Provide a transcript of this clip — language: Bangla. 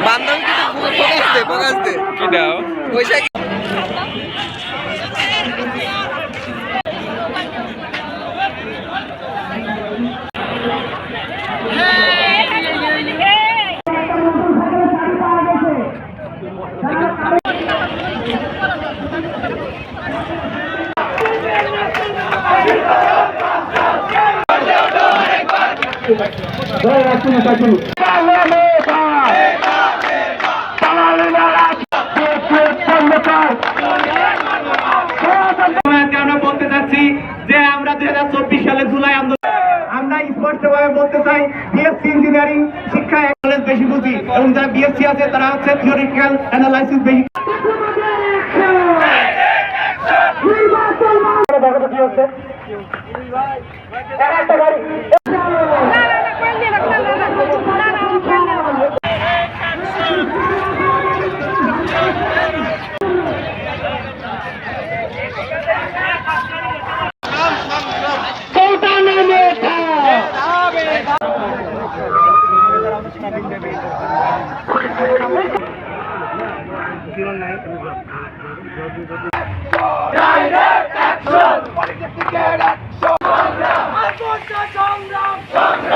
বান্ধব কিন্তু ফোকাস দে কি দাও পয়সা বলতে চাচ্ছি যে আমরা 2024 সালে জুলাই আন্দোলন আমরা স্পষ্টভাবে বলতে চাই বিএসসি ইঞ্জিনিয়ারিং শিক্ষা কলেজ বেশি বুঝি এবং যারা বিএসসি আছে তারা হচ্ছে থিওরিটিক্যাল অ্যানালাইসিস বেশি Direct action!